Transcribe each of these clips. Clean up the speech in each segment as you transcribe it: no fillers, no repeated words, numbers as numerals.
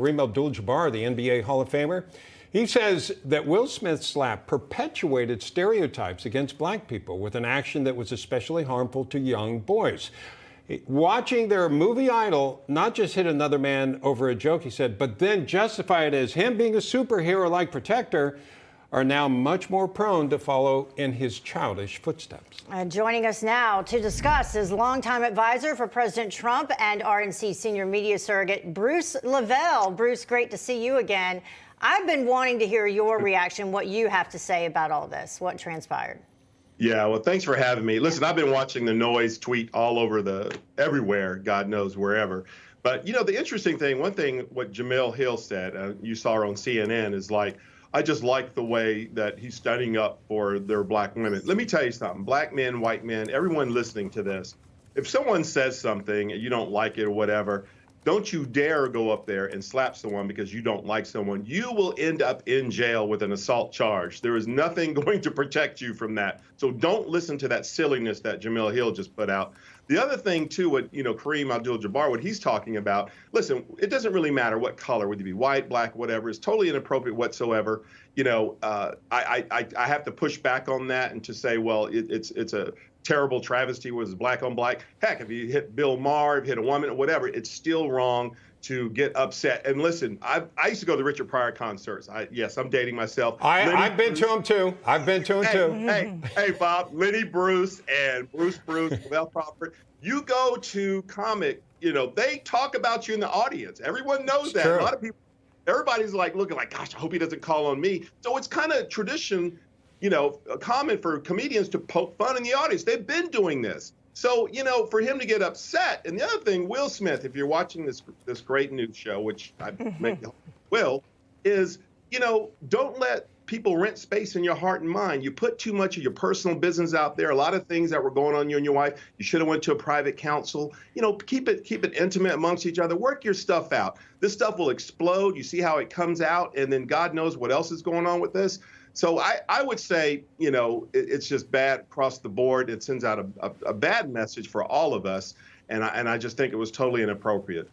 Kareem Abdul-Jabbar, the NBA Hall of Famer, he says that Will Smith's slap perpetuated stereotypes against black people with an action that was especially harmful to young boys. Watching their movie idol not just hit another man over a joke, he said, but then justify it as him being a superhero-like protector, are now much more prone to follow in his childish footsteps. And joining us now to discuss is longtime advisor for President Trump and RNC senior media surrogate Bruce LeVell. Bruce, great to see you again. I've been wanting to hear your reaction, what you have to say about all this, what transpired. Yeah, well, thanks for having me. Listen, I've been watching the noise tweet all over everywhere, God knows wherever. But, you know, the interesting thing, one thing what Jemele Hill said, you saw her on CNN, is like, I just like the way that he's standing up for their black women. Let me tell you something, black men, white men, everyone listening to this, if someone says something and you don't like it or whatever, don't you dare go up there and slap someone because you don't like someone. You will end up in jail with an assault charge. There is nothing going to protect you from that. So don't listen to that silliness that Jemele Hill just put out. The other thing, too, what Kareem Abdul-Jabbar, what he's talking about, listen, it doesn't really matter what color, whether you be white, black, whatever. It's totally inappropriate whatsoever. I have to push back on that and to say, well, it's a terrible travesty was black on black. Heck, if you hit Bill Maher, if you hit a woman or whatever, it's still wrong to get upset. And listen, I used to go to the Richard Pryor concerts. Yes, I'm dating myself. I've been to them too. I've been to them too. Hey, Bob, Lenny Bruce and Bruce, LeVell Crawford. You go to comic, they talk about you in the audience. Everyone knows that. True. A lot of people, everybody's like looking like, gosh, I hope he doesn't call on me. So it's kind of tradition, common for comedians to poke fun in the audience. They've been doing this. So, for him to get upset, and the other thing, Will Smith, if you're watching this great news show, which I will, is, don't let people rent space in your heart and mind. You put too much of your personal business out there. A lot of things that were going on, you and your wife, you should have went to a private counsel. Keep it intimate amongst each other. Work your stuff out. This stuff will explode. You see how it comes out, and then God knows what else is going on with this. So I would say, it's just bad across the board. It sends out a bad message for all of us, and I just think it was totally inappropriate.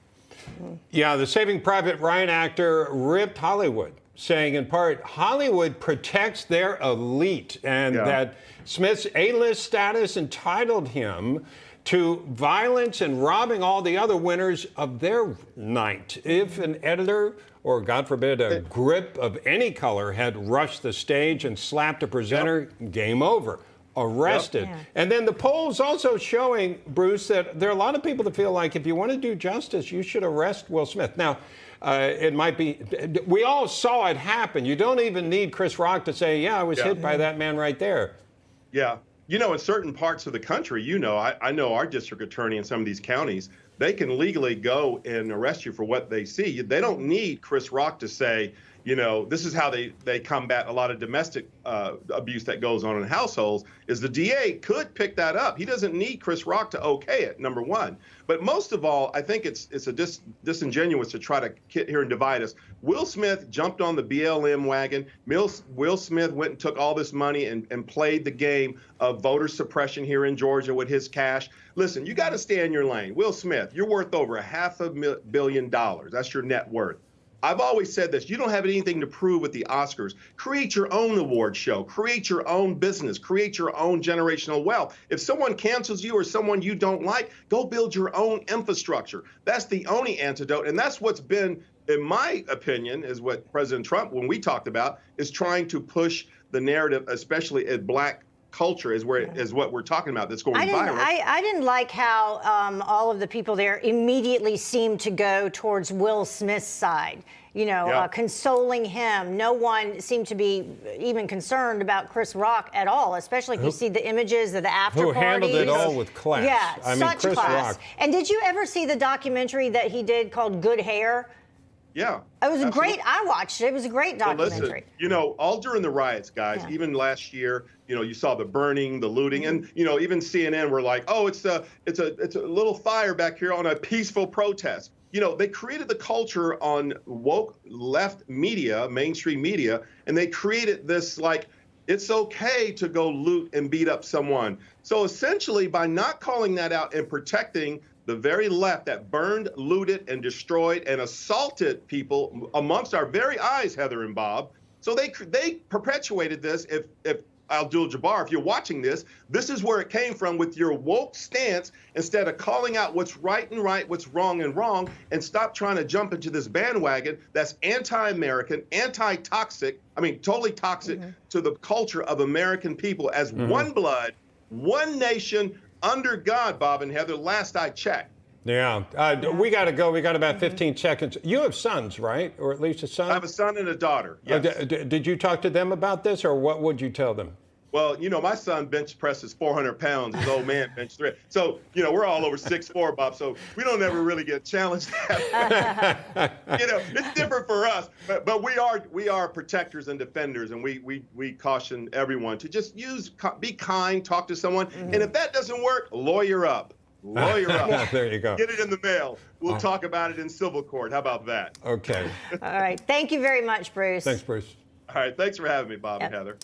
Yeah, the Saving Private Ryan actor ripped Hollywood, saying in part, Hollywood protects their elite, and that Smith's A-list status entitled him to violence and robbing all the other winners of their night. If an editor, or God forbid, a grip of any color had rushed the stage and slapped a presenter, game over, arrested. Yep. And then the polls also showing, Bruce, that there are a lot of people that feel like if you want to do justice, you should arrest Will Smith. Now, it might be, we all saw it happen. You don't even need Chris Rock to say, yeah, I was hit by that man right there. Yeah. In certain parts of the country, I know our district attorney in some of these counties, they can legally go and arrest you for what they see. They don't need Chris Rock to say, this is how they combat a lot of domestic abuse that goes on in households, is the DA could pick that up. He doesn't need Chris Rock to okay it, number one. But most of all, I think it's disingenuous to try to get here and divide us. Will Smith jumped on the BLM wagon. Will Smith went and took all this money and played the game of voter suppression here in Georgia with his cash. Listen, you got to stay in your lane. Will Smith, you're worth over $500 million. That's your net worth. I've always said this, you don't have anything to prove with the Oscars. Create your own award show, create your own business, create your own generational wealth. If someone cancels you or someone you don't like, go build your own infrastructure. That's the only antidote. And that's what's been, in my opinion, is what President Trump, when we talked about, is trying to push the narrative, especially at black culture is what we're talking about that's going viral. I didn't like how all of the people there immediately seemed to go towards Will Smith's side, consoling him. No one seemed to be even concerned about Chris Rock at all, especially if you see the images of the after parties. Who handled it all with class. Yeah, such Chris class. Rock. And did you ever see the documentary that he did called Good Hair? Yeah. It was great. I watched it. It was a great documentary. Listen, all during the riots, guys, even last year, you saw the burning, the looting, and, even CNN were like, oh, it's a little fire back here on a peaceful protest. They created the culture on woke left media, mainstream media, and they created this like, it's okay to go loot and beat up someone. So essentially, by not calling that out and protecting the very left that burned, looted, and destroyed and assaulted people amongst our very eyes, Heather and Bob. So they perpetuated this. If Abdul-Jabbar, if you're watching this, this is where it came from with your woke stance. Instead of calling out what's right and right, what's wrong and wrong, and stop trying to jump into this bandwagon that's anti-American, anti-toxic, I mean, totally toxic to the culture of American people as one blood, one nation, under God, Bob and Heather, last I checked. Yeah. We got to go. We got about 15 seconds. You have sons, right? Or at least a son? I have a son and a daughter, yes. Did you talk to them about this, or what would you tell them? Well, you know, my son bench presses 400 pounds. His old man bench 3. So, you know, we're all over 6'4", Bob. So we don't ever really get challenged. You know, it's different for us. But we are protectors and defenders, and we caution everyone to just be kind, talk to someone. And if that doesn't work, lawyer up. Lawyer up. There you go. Get it in the mail. We'll talk about it in civil court. How about that? Okay. All right. Thank you very much, Bruce. Thanks, Bruce. All right. Thanks for having me, Bob and Heather.